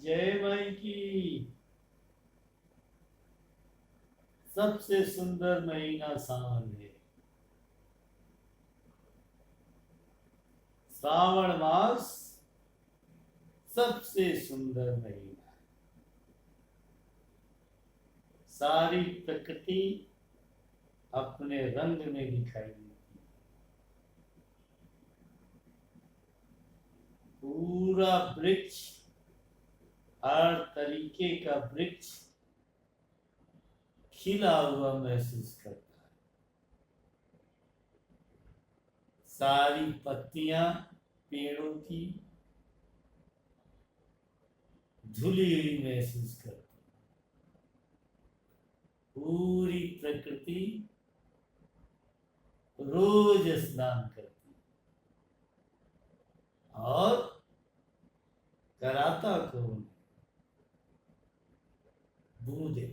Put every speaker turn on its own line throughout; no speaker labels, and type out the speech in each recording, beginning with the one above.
जय माई की। सबसे सुंदर महीना सावन है। श्रावण मास सबसे सुंदर महीना है। सारी प्रकृति अपने रंग में दिखाई देती है। पूरा वृक्ष, हर तरीके का वृक्ष खिला हुआ महसूस करता है। सारी पत्तियां पेड़ों की धुली हुई महसूस करती है। पूरी प्रकृति रोज स्नान करती है और कराता कौन? बूंदे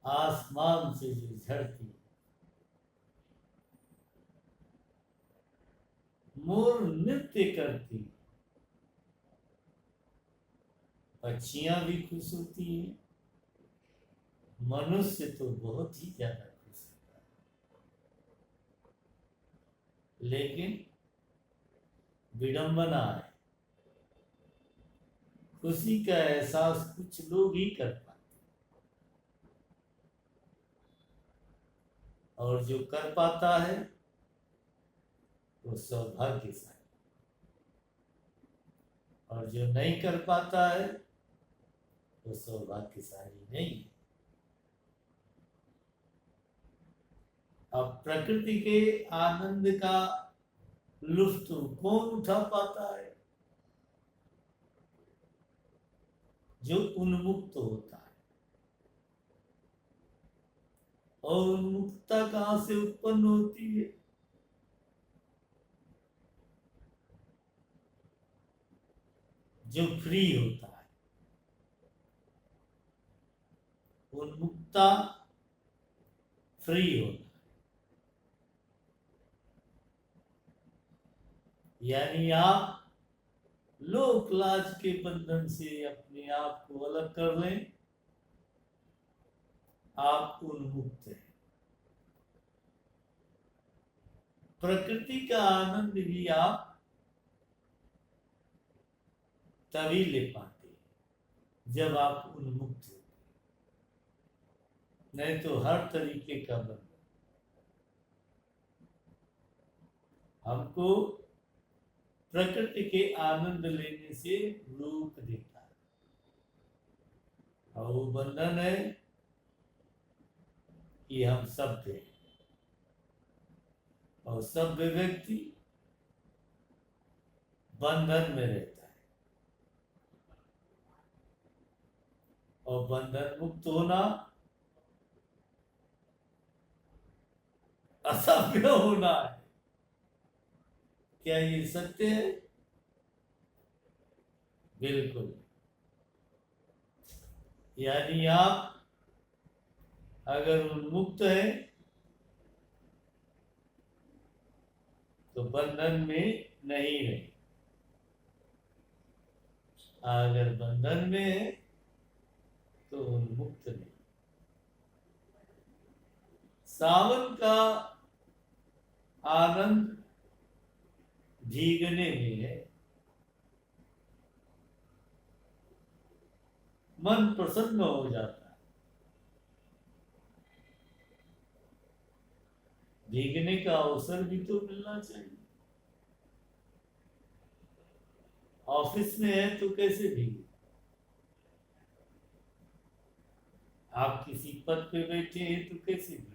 आसमान से जो झड़ती, मोर नृत्य करती, पक्षियां भी खुश होती हैं। मनुष्य तो बहुत ही ज्यादा खुश होता है, लेकिन विडंबना है, खुशी का एहसास कुछ लोग ही कर पाते, और जो कर पाता है वो सौभाग्यशाली, और जो नहीं कर पाता है वो सौभाग्यशाली नहीं है। अब प्रकृति के आनंद का लुत्फ कौन उठा पाता है? जो उन्मुक्त होता है। और उन्मुक्तता कहां से उत्पन्न होती है? जो फ्री होता है। उन्मुक्तता फ्री होता है, यानी आप लोक लाज के बंधन से अपने आप को अलग कर लें, आप उन्मुक्त हैं। प्रकृति का आनंद भी आप तभी ले पाते हैं जब आप उन्मुक्त हो, नहीं तो हर तरीके का बंधन हमको प्रकृति के आनंद लेने से रोक देता है। और वो बंधन है कि हम सभ्य हैं, और सभ्य व्यक्ति बंधन में रहता है, और बंधन मुक्त होना असभ्य होना है। क्या ये सत्य है? बिल्कुल। यानी आप अगर उन्मुक्त है तो बंधन में नहीं रहे, अगर बंधन में है तो उन्मुक्त नहीं। सावन का आनंद भीगने में है। मन प्रसन्न हो जाता है। भीगने का अवसर भी तो मिलना चाहिए। ऑफिस में है तो कैसे भीगे? आप किसी पद पे बैठे हैं तो कैसे भीगे?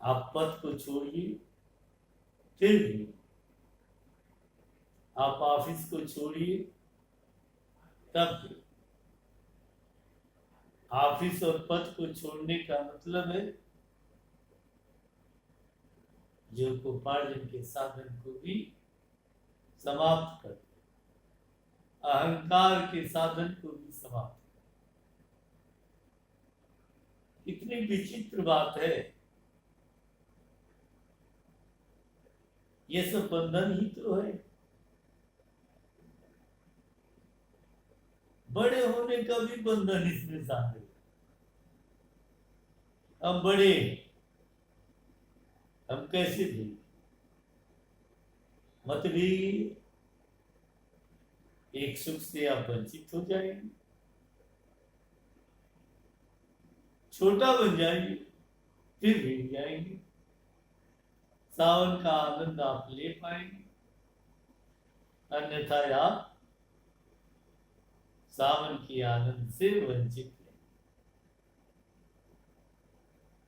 आप पद को छोड़िए फिर भी, आप ऑफिस को छोड़िए तब भी। ऑफिस और पद को छोड़ने का मतलब है जीविकोपार्जन के साधन को भी समाप्त कर, अहंकार के साधन को भी समाप्त। कितनी विचित्र बात है। ये सब बंधन ही तो है। बड़े होने का भी बंधन इसमें शामिल। हम बड़े, हम कैसे भी मत भी एक सुख से आप वंचित हो जाएंगे, छोटा बन जाएंगे, फिर भीग जाएंगे। सावन का आनंद आप ले पाएंगे, अन्यथा आप सावन के आनंद से वंचित हैं।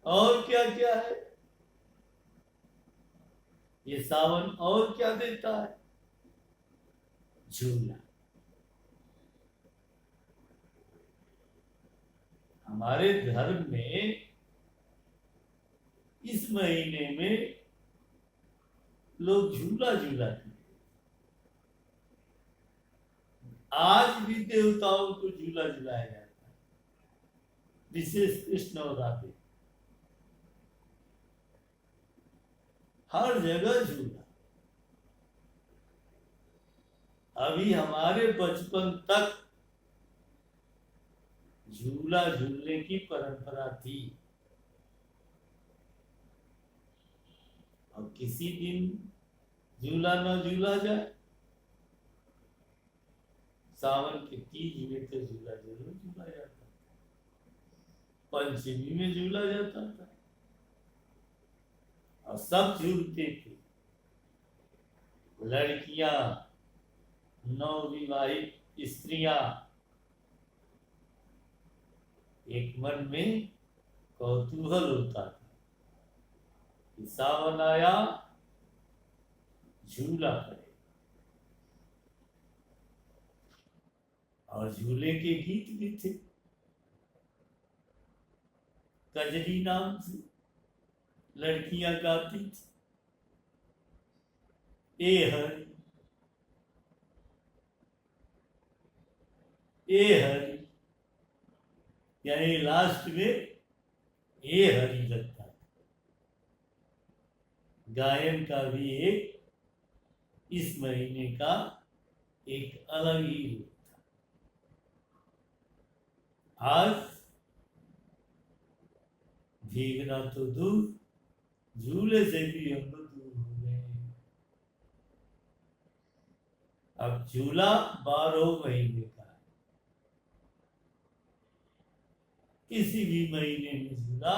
और क्या क्या है ये सावन, और क्या देता है? झूला। हमारे धर्म में इस महीने में लोग झूला झूलाते हैं। आज भी देवताओं को झूला झूलाया जाता है, विशेष कृष्ण और राधे, हर जगह झूला। अभी हमारे बचपन तक झूला झूलने की परंपरा थी। और किसी दिन झूला न झूला जाए, सावन के 30 में तो झूला जरूर झूला जाता था, पंचमी में झूला जाता था, और सब झूलते थे। लड़कियां, नवविवाहित स्त्रियां, एक मन में कौतूहल होता था कि सावन आया, झूला पड़े। और झूले के गीत भी थे, कजरी नाम से लड़कियां गाती थी, ए हरि ए हरि, यानी लास्ट में ए हरि लगता था। गायन का भी एक इस महीने का एक अलग ही रूप था। आज भीगना तो दूर, झूले से भी हम लोग दूर हो गए। अब झूला 12 महीने का है, किसी भी महीने में झूला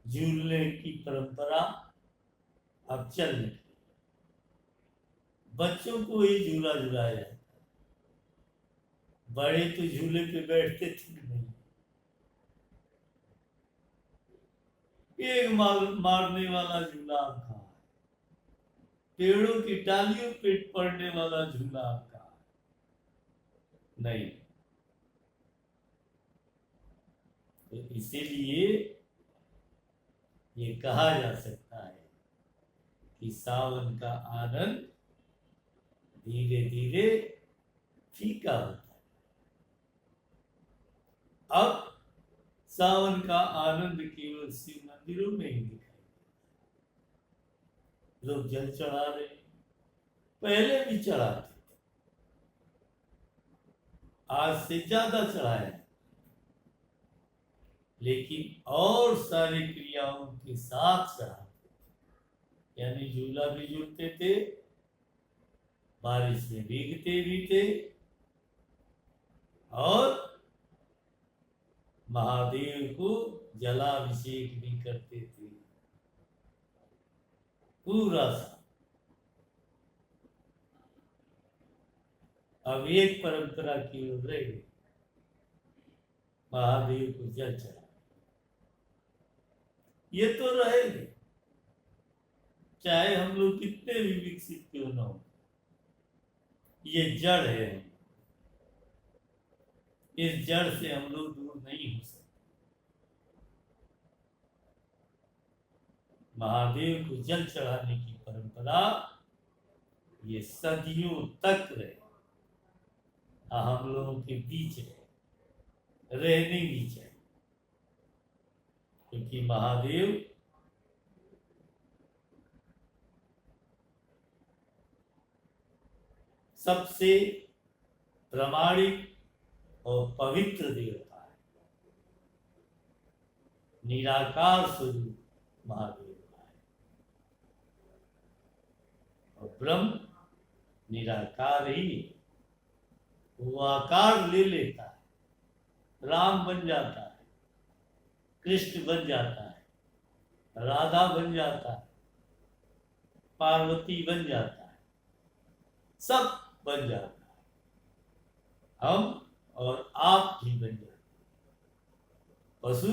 झूलने की परंपरा अब चल रही है। बच्चों को ही झूला झूलाया जाता है, बड़े तो झूले पे बैठते थे नहीं। एक मारने वाला झूला अब कहाँ है? पेड़ों की डालियों पे पड़ने वाला झूला अब कहाँ है? नहीं। तो इसीलिए ये कहा जा सकता है कि सावन का आनंद धीरे धीरे फीका होता है। अब सावन का आनंद केवल शिव मंदिरों में ही दिखाई देता है। लोग जल चढ़ा रहे हैं, पहले भी चढ़ाते थे, आज से ज्यादा चढ़ाया, लेकिन और सारी क्रियाओं के साथ चढ़ाते थे। यानी झूला भी झूलते थे, बारिश में भीगते भी थे, और महादेव को जलाभिषेक भी करते थे पूरा सा। अब एक परंपरा की ओर रह गई, महादेव को जल चढ़ा। ये तो रहेगा, चाहे हम लोग कितने भी विकसित क्यों न हो, ये जड़ है। इस जड़ से हम लोग दूर नहीं हो सकते। महादेव को जल चढ़ाने की परंपरा ये सदियों तक रहे, हम लोगों के बीच रहनी भी चाहिए, क्योंकि महादेव सबसे प्रामाणिक और पवित्र देवता है। निराकार स्वरूप महादेव है और ब्रह्म निराकार ही है। वो आकार ले लेता है, राम बन जाता है, कृष्ण बन जाता है, राधा बन जाता है, पार्वती बन जाता है, सब बन जाता है। हम और आप भी बन जाते हैं। पशु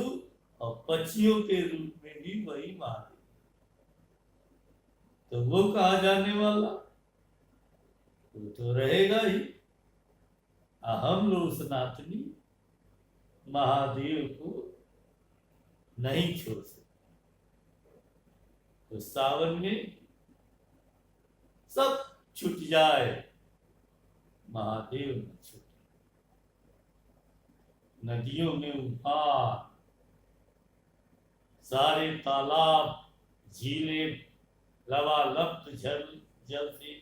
और पक्षियों के रूप में भी वही महादेव। तो वो कहा जाने वाला वो तो रहेगा ही। हम लोग सनातनी महादेव को नहीं छोड़ सकते। तो सावन में सब छूट जाए, महादेव न छूटे। नदियों में उफान, सारे तालाब झीलें लबालब जल से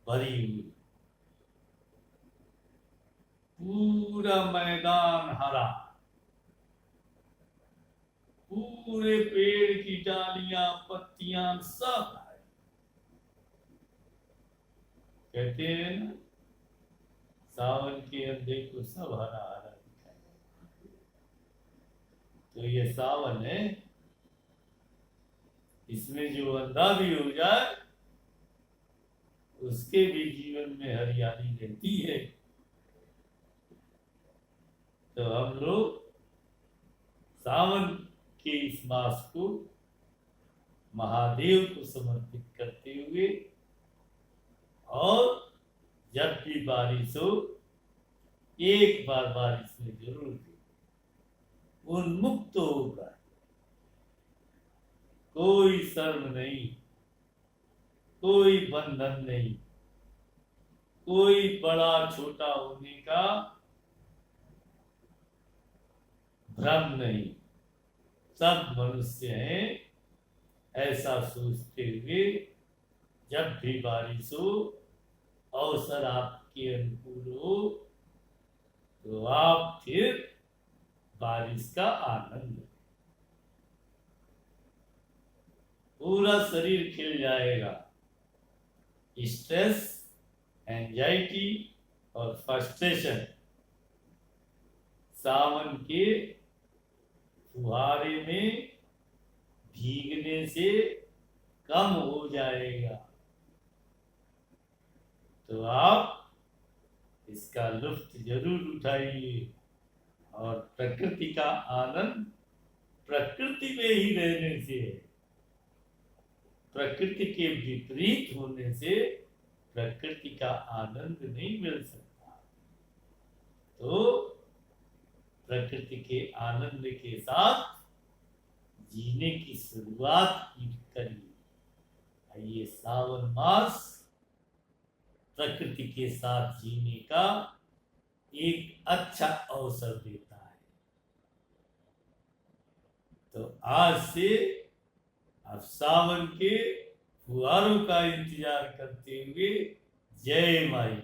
भरी हुई, पूरा मैदान हरा, पूरे पेड़ की डालियां पत्तियां सब हरे। कहते हैं ना, सावन के अंधे को सब हरा हरा दिखाई। तो ये सावन है, इसमें जो अंधा भी हो जाए उसके भी जीवन में हरियाली रहती है। तो हम लोग सावन के इस मास को महादेव को समर्पित करते हुए, और जब भी बारिश हो एक बार बारिश में जरूर उन्मुक्त होगा। कोई शर्म नहीं, कोई बंधन नहीं, कोई बड़ा छोटा होने का भ्रम नहीं। सब मनुष्य हैं, ऐसा सोचते हुए जब भी बारिश हो, अवसर आपके अनुकूल हो, तो आप फिर बारिश का आनंद लें। पूरा शरीर खिल जाएगा। स्ट्रेस, एंजाइटी और फ्रस्ट्रेशन सावन के फुहारे में भीगने से कम हो जाएगा। तो आप इसका लुत्फ जरूर उठाइए और प्रकृति का आनंद प्रकृति में ही रहने से, प्रकृति के विपरीत होने से प्रकृति का आनंद नहीं मिल सकता। तो प्रकृति के आनंद के साथ जीने की शुरुआत करिए। आइए, सावन मास प्रकृति के साथ जीने का एक अच्छा अवसर देता है। तो आज से अब सावन के फुहारों का इंतजार करते हुए जय माई।